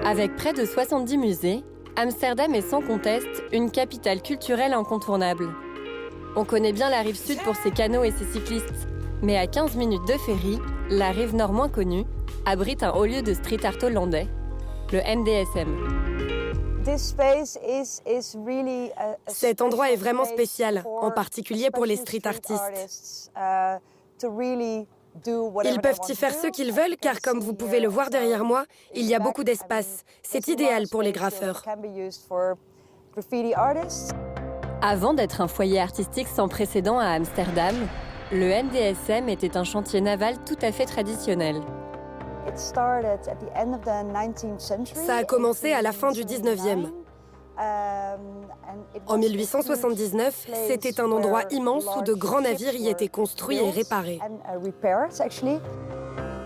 Avec près de 70 musées, Amsterdam est sans conteste une capitale culturelle incontournable. On connaît bien la rive sud pour ses canaux et ses cyclistes, mais à 15 minutes de ferry, la rive nord moins connue abrite un haut lieu de street art hollandais, le MDSM. Cet endroit est vraiment spécial, en particulier pour les street artistes. Ils peuvent y faire ce qu'ils veulent car, comme vous pouvez le voir derrière moi, il y a beaucoup d'espace. C'est idéal pour les graffeurs. Avant d'être un foyer artistique sans précédent à Amsterdam, le MDSM était un chantier naval tout à fait traditionnel. Ça a commencé à la fin du 19e. En 1879, c'était un endroit immense où de grands navires y étaient construits et réparés.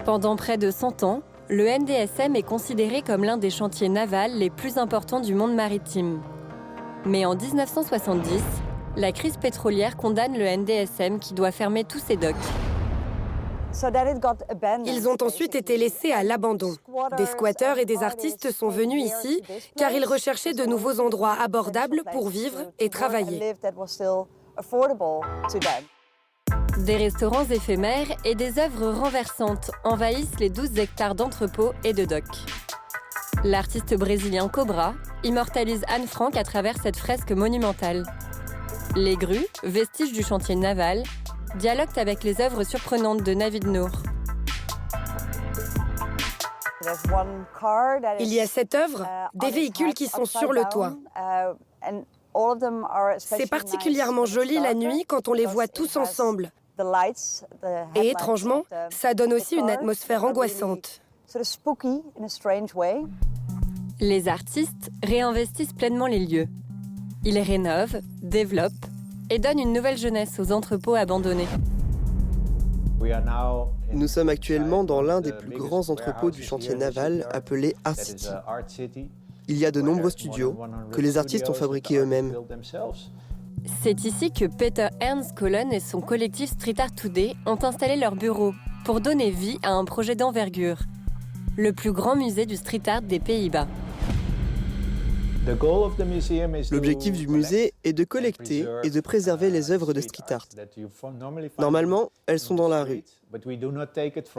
Pendant près de 100 ans, le MDSM est considéré comme l'un des chantiers navals les plus importants du monde maritime. Mais en 1970, la crise pétrolière condamne le MDSM qui doit fermer tous ses docks. Ils ont ensuite été laissés à l'abandon. Des squatteurs et des artistes sont venus ici car ils recherchaient de nouveaux endroits abordables pour vivre et travailler. Des restaurants éphémères et des œuvres renversantes envahissent les 12 hectares d'entrepôts et de docks. L'artiste brésilien Cobra immortalise Anne Frank à travers cette fresque monumentale. Les grues, vestiges du chantier naval, dialoguent avec les œuvres surprenantes de Navid Noor. Il y a 7 œuvres, des véhicules qui sont sur le toit. C'est particulièrement joli la nuit quand on les voit tous ensemble. Et étrangement, ça donne aussi une atmosphère angoissante. Les artistes réinvestissent pleinement les lieux. Ils rénovent, développent et donnent une nouvelle jeunesse aux entrepôts abandonnés. Nous sommes actuellement dans l'un des plus grands entrepôts du chantier naval appelé Art City. Il y a de nombreux studios que les artistes ont fabriqués eux-mêmes. C'est ici que Peter Ernst Collen et son collectif Street Art Today ont installé leur bureau pour donner vie à un projet d'envergure, le plus grand musée du street art des Pays-Bas. L'objectif du musée est de collecter et de préserver les œuvres de street art. Normalement, elles sont dans la rue.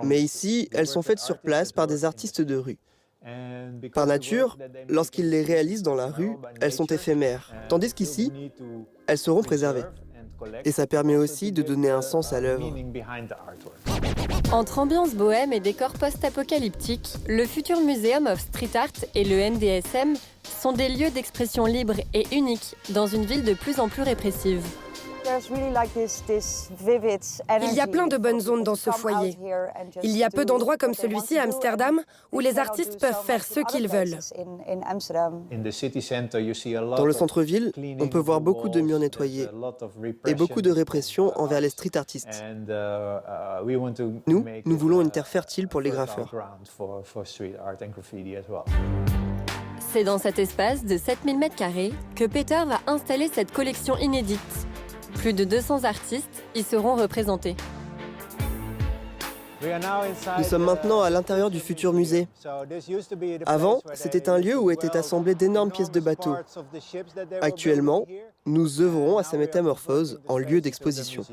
Mais ici, elles sont faites sur place par des artistes de rue. Par nature, lorsqu'ils les réalisent dans la rue, elles sont éphémères, tandis qu'ici, elles seront préservées. Et ça permet aussi de donner un sens à l'œuvre. Entre ambiance bohème et décors post-apocalyptiques, le futur Museum of Street Art et le MDSM sont des lieux d'expression libre et uniques dans une ville de plus en plus répressive. Il y a plein de bonnes zones dans ce foyer. Il y a peu d'endroits comme celui-ci à Amsterdam où les artistes peuvent faire ce qu'ils veulent. Dans le centre-ville, on peut voir beaucoup de murs nettoyés et beaucoup de répression envers les street artistes. Nous voulons une terre fertile pour les graffeurs. C'est dans cet espace de 7000 m² que Peter va installer cette collection inédite. Plus de 200 artistes y seront représentés. Nous sommes maintenant à l'intérieur du futur musée. Avant, c'était un lieu où étaient assemblées d'énormes pièces de bateaux. Actuellement, nous œuvrons à sa métamorphose en lieu d'exposition.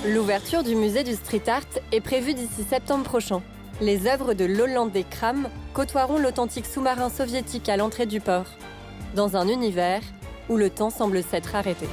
L'ouverture du musée du street art est prévue d'ici septembre prochain. Les œuvres de l'Hollandais Kram côtoieront l'authentique sous-marin soviétique à l'entrée du port, dans un univers où le temps semble s'être arrêté.